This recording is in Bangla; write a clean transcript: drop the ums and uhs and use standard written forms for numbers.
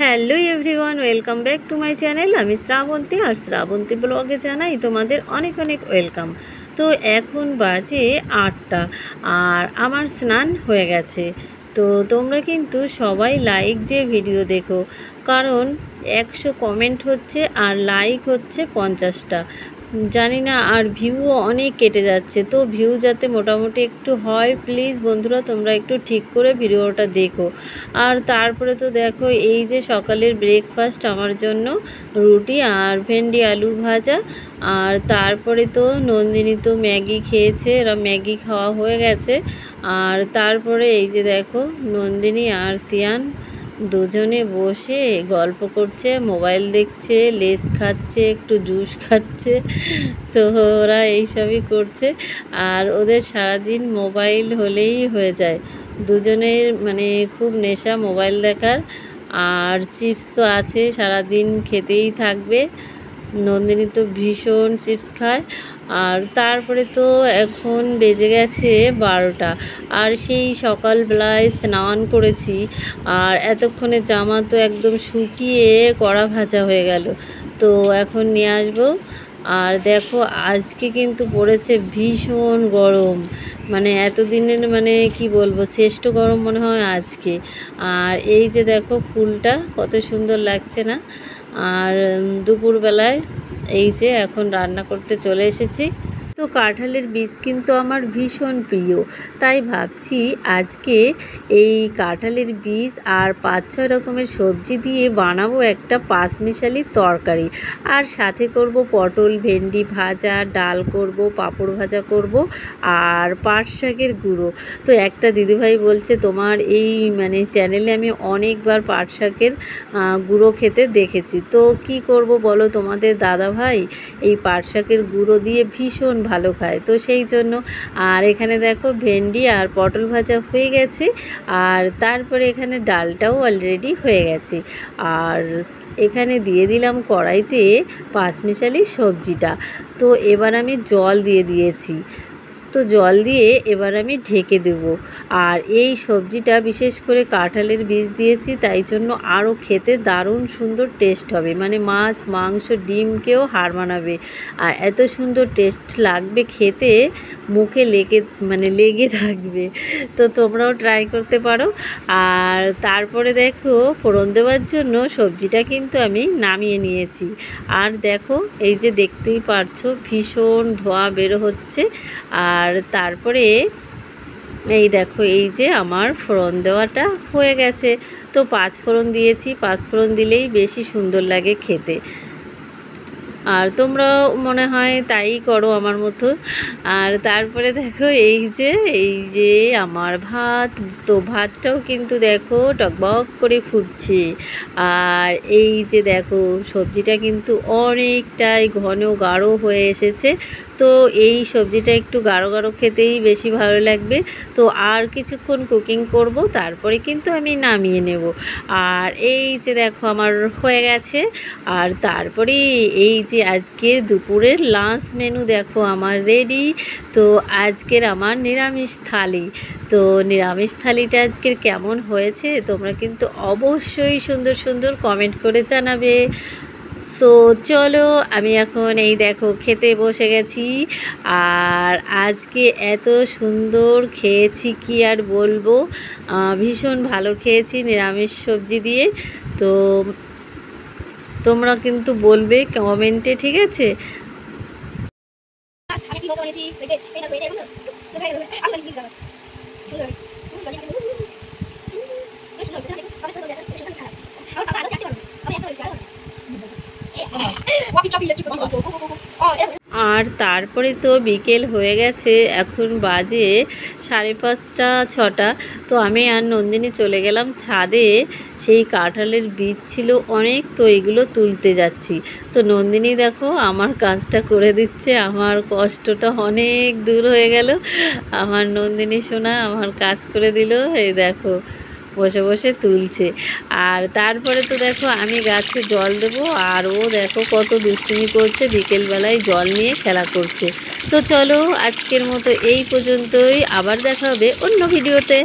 Hello everyone, welcome back to my channel. আমি শ্রাবন্তী, আর শ্রাবন্তী ব্লগে জানাই তোমাদের অনেক অনেক ওয়েলকাম। তো এখন বাজে 8টা আর আমার স্নান হয়ে গেছে। তো তোমরা কিন্তু সবাই লাইক দিয়ে ভিডিও দেখো, কারণ 100 কমেন্ট হচ্ছে আর লাইক হচ্ছে 50টা। জানি না, আর ভিউও অনেক কেটে যাচ্ছে। তো ভিউ যাতে মোটামুটি একটু হয়, প্লিজ বন্ধুরা তোমরা একটু ঠিক করে ভিডিওটা দেখো। আর তারপরে তো দেখো, এই যে সকালের ব্রেকফাস্ট আমার জন্য রুটি আর ভেন্ডি আলু ভাজা। আর তারপরে তো নন্দিনী তো ম্যাগি খেয়েছে, এরা ম্যাগি খাওয়া হয়ে গেছে। আর তারপরে এই যে দেখো, নন্দিনী আর তিয়ান দুজনে বসে গল্প করছে, মোবাইল দেখছে, লেস খাচ্ছে, একটু জুস খাচ্ছে। তো ওরা এইসবই করছে। আর ওদের সারাদিন মোবাইল হলেই হয়ে যায়, দুজনের মানে খুব নেশা মোবাইল দেখার। আর চিপস তো আছে, সারাদিন খেতেই থাকবে। নন্দিনী তো ভীষণ চিপস খায়। আর তারপরে তো এখন বেজে গেছে 12টা, আর সেই সকালবেলায় স্নান করেছি। আর এতক্ষণে জামা তো একদম শুকিয়ে কড়া ভাজা হয়ে গেল। তো এখন নিয়ে আসবো। আর দেখো, আজকে কিন্তু পড়েছে ভীষণ গরম, মানে এতদিনের মানে কি বলবো, শ্রেষ্ঠ গরম মনে হয় আজকে। আর এই যে দেখো, ফুলটা কত সুন্দর লাগছে না। আর দুপুরবেলায় এই যে এখন রান্না করতে চলে এসেছি। তো কাঁঠালের বীজ কিন্তু আমার ভীষণ প্রিয়, তাই ভাবছি আজকে এই কাঁঠালের বীজ আর 5-6 রকমের সবজি দিয়ে বানাবো একটা পাঁচমিশালি তরকারি। আর সাথে করব পটল ভেন্ডি ভাজা, ডাল করব, পাঁপড় ভাজা করব, আর পাট শাকের গুঁড়ো। তো একটা দিদিভাই বলছে, তোমার এই মানে চ্যানেলে আমি অনেকবার পাট শাকের গুঁড়ো খেতে দেখেছি। তো কি করব বলো, তোমাদের দাদা ভাই এই পাট শাকের গুঁড়ো দিয়ে ভীষণ ভালো খায়, তো সেই জন্য। আর এখানে দেখো, ভেন্ডি আর পটল ভাজা হয়ে গেছে। আর তারপরে এখানে ডালটাও অলরেডি হয়ে গেছে। আর এখানে দিয়ে দিলাম কড়াইতে পাঁচমিশালি সবজিটা। তো এবার আমি জল দিয়ে দিয়েছি। তো জল দিয়ে এবার আমি ঢেকে দেব। আর এই সবজিটা বিশেষ করে কাঁঠালের বীজ দিয়েছি, তাই জন্য আরও খেতে দারুণ সুন্দর টেস্ট হবে, মানে মাছ মাংস ডিমকেও হার মানাবে। আর এত সুন্দর টেস্ট লাগবে খেতে, মুখে লেগে থাকবে। তো তোমরাও ট্রাই করতে পারো। আর তারপরে দেখো, ফোড়ন দেওয়ার জন্য সবজিটা কিন্তু আমি নামিয়ে নিয়েছি। আর দেখো, এই যে দেখতেই পারছো, ভীষণ ধোঁয়া বেরো হচ্ছে। আর তারপরে এই দেখো, এই যে আমার ফোড়ন দেওয়াটা হয়ে গেছে। তো 5 ফোড়ন দিয়েছি, 5 ফোড়ন দিলেই বেশি সুন্দর লাগে খেতে। আর তোমরাও মনে হয় তাই করো আমার মতো। আর তারপরে দেখো, এই যে আমার ভাত, তো ভাতটাও কিন্তু দেখো টকবক করে ফুটছে। আর এই যে দেখো, সবজিটা কিন্তু অনেকটাই ঘন গাঢ় হয়ে এসেছে। তো এই সবজিটা একটু গাঢ় গাঢ় খেতেই বেশি ভালো লাগবে। তো আর কিছুক্ষণ কুকিং করব, তারপরে কিন্তু আমি নামিয়ে নেব। আর এই যে দেখো, আমার হয়ে গেছে। আর তারপরে এই যে আজকের দুপুরের লাঞ্চ মেনু দেখো আমার রেডি। তো আজকের আমার নিরামিষ থালি। তো নিরামিষ থালিটা আজকের কেমন হয়েছে তোমরা কিন্তু অবশ্যই সুন্দর সুন্দর কমেন্ট করে জানাবে। সো চলো, আমি এখন এই দেখো খেতে বসে গেছি। আর আজকে এত সুন্দর খেয়েছি কি আর বলবো, ভীষণ ভালো খেয়েছি নিরামিষ সবজি দিয়ে। তো তোমরা কিন্তু বলবে কমেন্টে, ঠিক আছে? আর তারপরে তো বিকেল হয়ে গেছে, এখন বাজে 5:30 6টা। তো আমি আর নন্দিনী চলে গেলাম ছাদে। সেই কাঁঠালের বীজ ছিল অনেক, তো এগুলো তুলতে যাচ্ছি। তো নন্দিনী দেখো আমার কাজটা করে দিচ্ছে, আমার কষ্টটা অনেক দূর হয়ে গেল। আমার নন্দিনী সোনা আমার কাজ করে দিল, এই দেখো বসে বসে তুলছে। আর তারপরে তো দেখো, আমি গাছে জল দেবো, আর ও দেখো কত দুষ্টুমি করছে, বিকেলবেলায় জল নিয়ে খেলা করছে। তো চলো, আজকের মতো এই পর্যন্তই, আবার দেখা হবে অন্য ভিডিওতে।